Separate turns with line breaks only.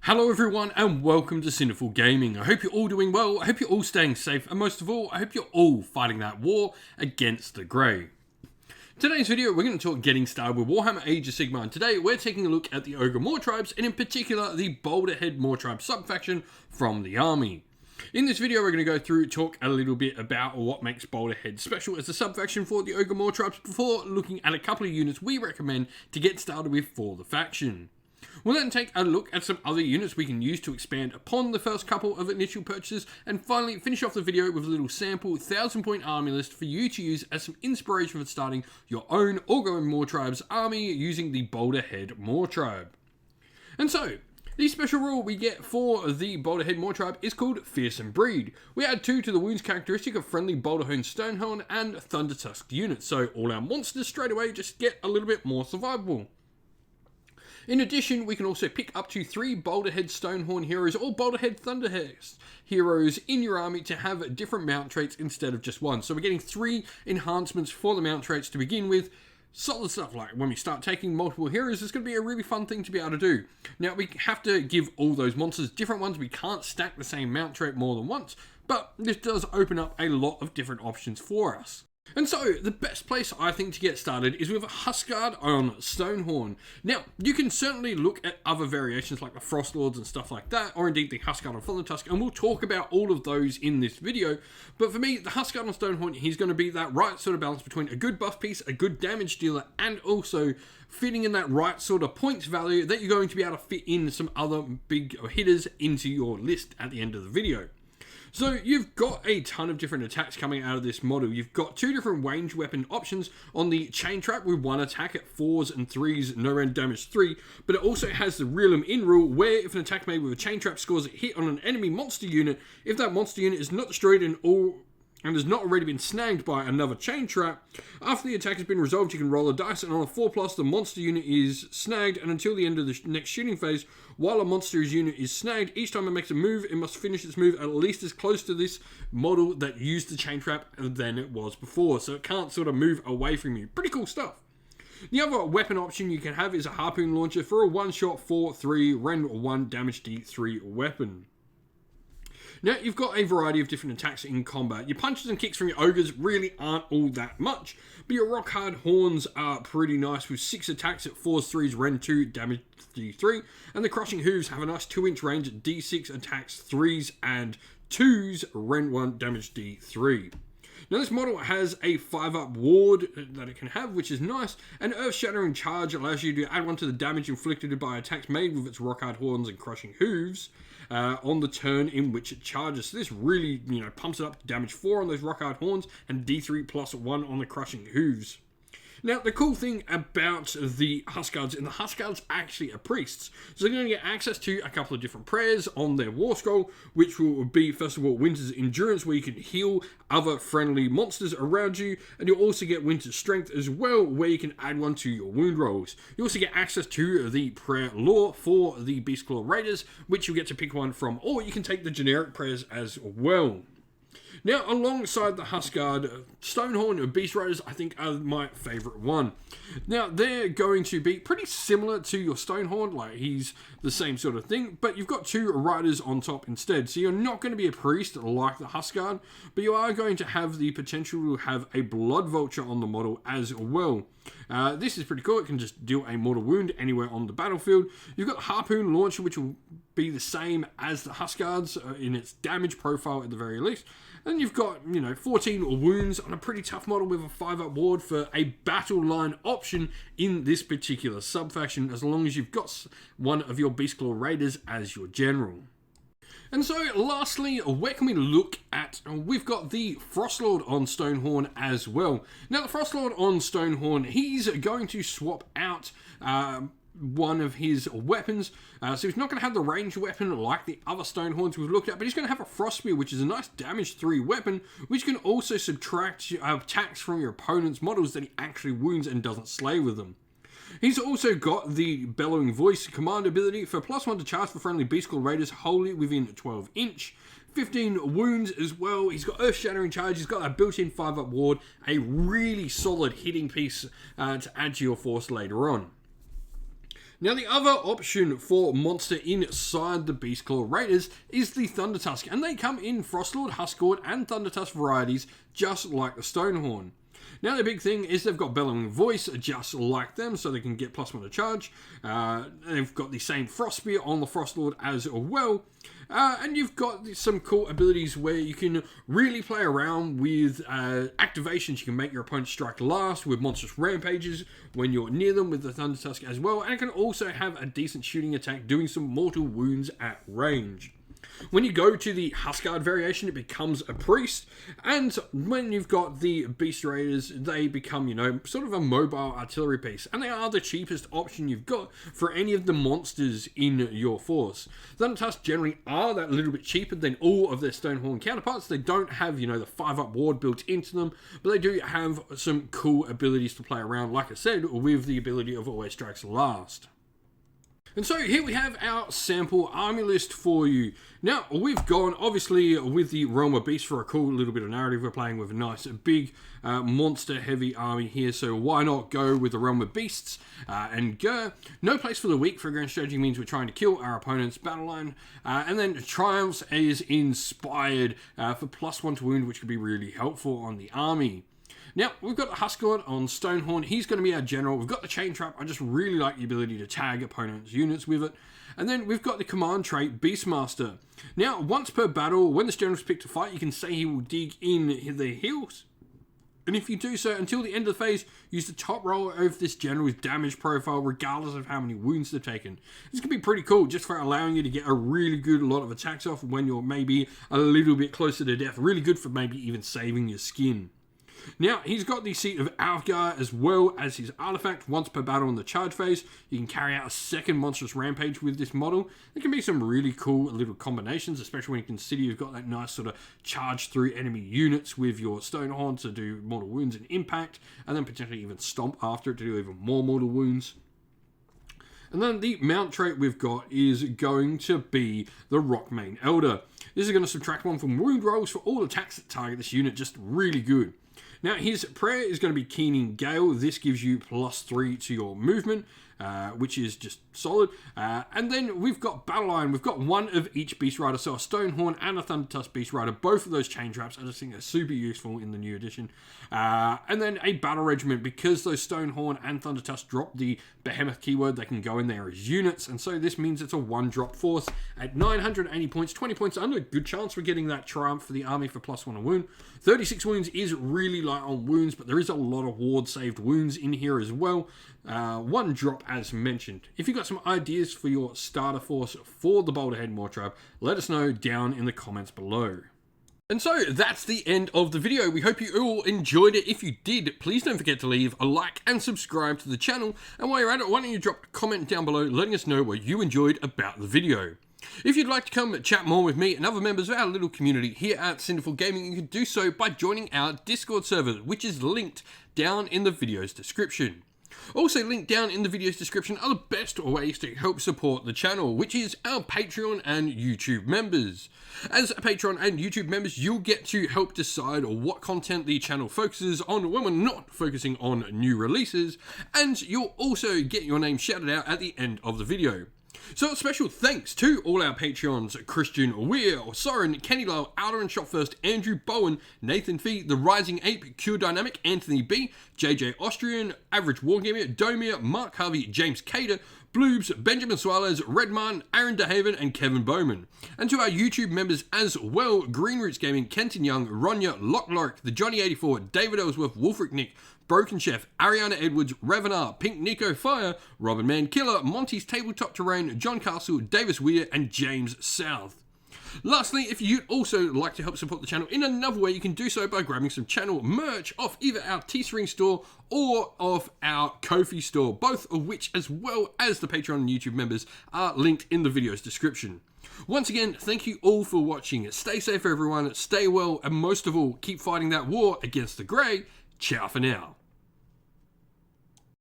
Hello everyone and welcome to Sinful Gaming. I hope you're all doing well, I hope you're all staying safe, and most of all, I hope you're all fighting that war against the grey. Today's video, we're going to talk getting started with Warhammer Age of Sigmar, and today we're taking a look at the Ogor Mawtribes, and in particular, the Boulderhead Mawtribe subfaction from the army. In this video, we're going to go through, talk a little bit about what makes Boulderhead special as a subfaction for the Ogor Mawtribes before looking at a couple of units we recommend to get started with for the faction. We'll then take a look at some other units we can use to expand upon the first couple of initial purchases, and finally finish off the video with a little sample 1000-point army list for you to use as some inspiration for starting your own Ogor Mawtribes army using the Boulderhead Mawtribe. And so, the special rule we get for the Boulderhead Mawtribe is called Fearsome Breed. We add 2 to the wounds characteristic of friendly Boulderhead Stonehorn and Thundertusk units, so all our monsters straight away just get a little bit more survivable. In addition, we can also pick up to 3 Boulderhead Stonehorn heroes or Boulderhead Thunderhead heroes in your army to have different mount traits instead of just one. So we're getting 3 enhancements for the mount traits to begin with. Solid stuff. Like when we start taking multiple heroes, it's going to be a really fun thing to be able to do. Now, we have to give all those monsters different ones. We can't stack the same mount trait more than once, but this does open up a lot of different options for us. And so, the best place I think to get started is with a Husqvarna on Stonehorn. Now, you can certainly look at other variations like the Frostlords and stuff like that, or indeed the Husqvarna Thundertusk, and we'll talk about all of those in this video. But for me, the Husqvarna Stonehorn, he's going to be that right sort of balance between a good buff piece, a good damage dealer, and also fitting in that right sort of points value that you're going to be able to fit in some other big hitters into your list at the end of the video. So you've got a ton of different attacks coming out of this model. You've got 2 different range weapon options on the chain trap with 1 attack at 4s and 3s, no rend damage 3, but it also has the reel 'em in rule where if an attack made with a chain trap scores a hit on an enemy monster unit, if that monster unit is not destroyed and has not already been snagged by another chain trap, after the attack has been resolved, you can roll a dice, and on a 4+, the monster unit is snagged, and until the end of the next shooting phase, while a monster's unit is snagged, each time it makes a move, it must finish its move at least as close to this model that used the chain trap than it was before, so it can't sort of move away from you. Pretty cool stuff. The other weapon option you can have is a harpoon launcher for a 1-shot 4/3 rend 1 damage D3 weapon. Now, you've got a variety of different attacks in combat. Your punches and kicks from your ogres really aren't all that much, but your rock hard horns are pretty nice with 6 attacks at 4s, 3s, rend 2, damage D3, and the crushing hooves have a nice 2-inch range at D6 attacks, 3s and 2s, rend 1, damage D3. Now, this model has a 5-up ward that it can have, which is nice, and Earth-Shattering Charge allows you to add 1 to the damage inflicted by attacks made with its rock-hard horns and crushing hooves on the turn in which it charges. So this really, pumps it up to damage 4 on those rock-hard horns and D3 plus 1 on the crushing hooves. Now, the cool thing about the Huskards, and the Huskards actually are priests, so they're going to get access to a couple of different prayers on their war scroll, which will be, first of all, Winter's Endurance, where you can heal other friendly monsters around you, and you'll also get Winter's Strength as well, where you can add 1 to your wound rolls. You also get access to the prayer lore for the Beastclaw Raiders, which you'll get to pick one from, or you can take the generic prayers as well. Now, alongside the Husqvarna Stonehorn Beast Raiders, I think are my favourite one. Now, they're going to be pretty similar to your Stonehorn, like he's the same sort of thing, but you've got 2 riders on top instead. So you're not going to be a priest like the Husqvarna, but you are going to have the potential to have a Blood Vulture on the model as well. This is pretty cool. It can just deal a mortal wound anywhere on the battlefield. You've got the Harpoon Launcher, which will be the same as the Huskards in its damage profile at the very least. And you've got, 14 wounds on a pretty tough model with a 5-up ward for a battle line option in this particular subfaction, as long as you've got one of your Beastclaw Raiders as your general. And so, lastly, where can we look at? We've got the Frostlord on Stonehorn as well. Now, the Frostlord on Stonehorn, he's going to swap out one of his weapons. So he's not going to have the ranged weapon like the other Stonehorns we've looked at, but he's going to have a Frost Spear, which is a nice damage 3 weapon, which can also subtract attacks from your opponent's models that he actually wounds and doesn't slay with them. He's also got the Bellowing Voice command ability for +1 to charge for friendly Beastclaw Raiders wholly within 12 inch. 15 wounds as well. He's got Earth-Shattering Charge. He's got a built-in 5-up ward. A really solid hitting piece to add to your force later on. Now, the other option for monster inside the Beastclaw Raiders is the Thundertusk, and they come in Frostlord, Husqvarna, and Thundertusk varieties, just like the Stonehorn. Now, the big thing is they've got Bellowing Voice, just like them, so they can get +1 to charge. They've got the same Frost Spear on the Frostlord as well. And you've got some cool abilities where you can really play around with activations. You can make your opponent strike last with monstrous rampages when you're near them with the Thundertusk as well. And it can also have a decent shooting attack, doing some mortal wounds at range. When you go to the Husqvarna variation, it becomes a priest, and when you've got the Beast Raiders, they become, sort of a mobile artillery piece, and they are the cheapest option you've got for any of the monsters in your force. Thundertusk generally are that little bit cheaper than all of their Stonehorn counterparts. They don't have, the 5-up ward built into them, but they do have some cool abilities to play around, like I said, with the ability of Always Strikes Last. And so here we have our sample army list for you. Now, we've gone, obviously, with the Realm of Beasts for a cool little bit of narrative. We're playing with a nice, big, monster-heavy army here, so why not go with the Realm of Beasts and go? No place for the weak for grand strategy means we're trying to kill our opponent's battle line. And then Triumphs is inspired for +1 to wound, which could be really helpful on the army. Now, we've got Husqvarna on Stonehorn. He's going to be our general. We've got the Chain Trap. I just really like the ability to tag opponents' units with it. And then we've got the command trait, Beastmaster. Now, once per battle, when this general's picked to fight, you can say he will dig in the heels. And if you do so, until the end of the phase, use the top roll over this general's damage profile, regardless of how many wounds they've taken. This can be pretty cool, just for allowing you to get a really good lot of attacks off when you're maybe a little bit closer to death. Really good for maybe even saving your skin. Now, he's got the Seat of Alfgar as well as his artifact. Once per battle in the charge phase, you can carry out a second monstrous rampage with this model. There can be some really cool little combinations, especially when you consider you've got that nice sort of charge through enemy units with your Stonehorn to do mortal wounds and impact, and then potentially even stomp after it to do even more mortal wounds. And then the mount trait we've got is going to be the Rockmane Elder. This is going to subtract 1 from wound rolls for all attacks that target this unit, just really good. Now, his prayer is going to be Keening Gale. This gives you +3 to your movement, which is just solid. And then we've got Battle Line. We've got one of each Beast Rider, so a Stonehorn and a Thundertusk Beast Rider. Both of those chain traps, I just think they're super useful in the new edition. And then a Battle Regiment, because those Stonehorn and Thundertusk drop the Behemoth keyword, they can go in there as units. And so this means it's a 1-drop force at 980 points, 20 points under. Good chance we're getting that Triumph for the army for +1 a wound. 36 wounds is really light on wounds, but there is a lot of ward-saved wounds in here as well. 1 drop as mentioned. If you've got some ideas for your starter force for the Boulderhead Mawtribe, let us know down in the comments below. And so that's the end of the video. We hope you all enjoyed it. If you did, please don't forget to leave a like and subscribe to the channel. And while you're at it, why don't you drop a comment down below letting us know what you enjoyed about the video. If you'd like to come chat more with me and other members of our little community here at Sinful Gaming, you can do so by joining our Discord server, which is linked down in the video's description. Also linked down in the video's description are the best ways to help support the channel, which is our Patreon and YouTube members. As a Patreon and YouTube members, you'll get to help decide what content the channel focuses on when we're not focusing on new releases, and you'll also get your name shouted out at the end of the video. So a special thanks to all our Patreons: Christian Weir, Soren, Kenny Lyle, Outer and Shot First, Andrew Bowen, Nathan Fee, The Rising Ape, Q Dynamic, Anthony B, JJ Austrian, Average Wargamer, Domir, Mark Harvey, James Cater, Bloobs, Benjamin Suarez, Redman, Aaron DeHaven, and Kevin Bowman. And to our YouTube members as well: Green Roots Gaming, Kenton Young, Ronya, Lock Lorick, The Johnny84, David Ellsworth, Wolfric Nick, Broken Chef, Ariana Edwards, Revenar, Pink Nico Fire, Robin Man Killer, Monty's Tabletop Terrain, John Castle, Davis Weir, and James South. Lastly, if you'd also like to help support the channel in another way, you can do so by grabbing some channel merch off either our Teespring store or off our Ko-fi store, both of which, as well as the Patreon and YouTube members, are linked in the video's description. Once again, thank you all for watching. Stay safe, everyone. Stay well, and most of all, keep fighting that war against the grey. Ciao for now.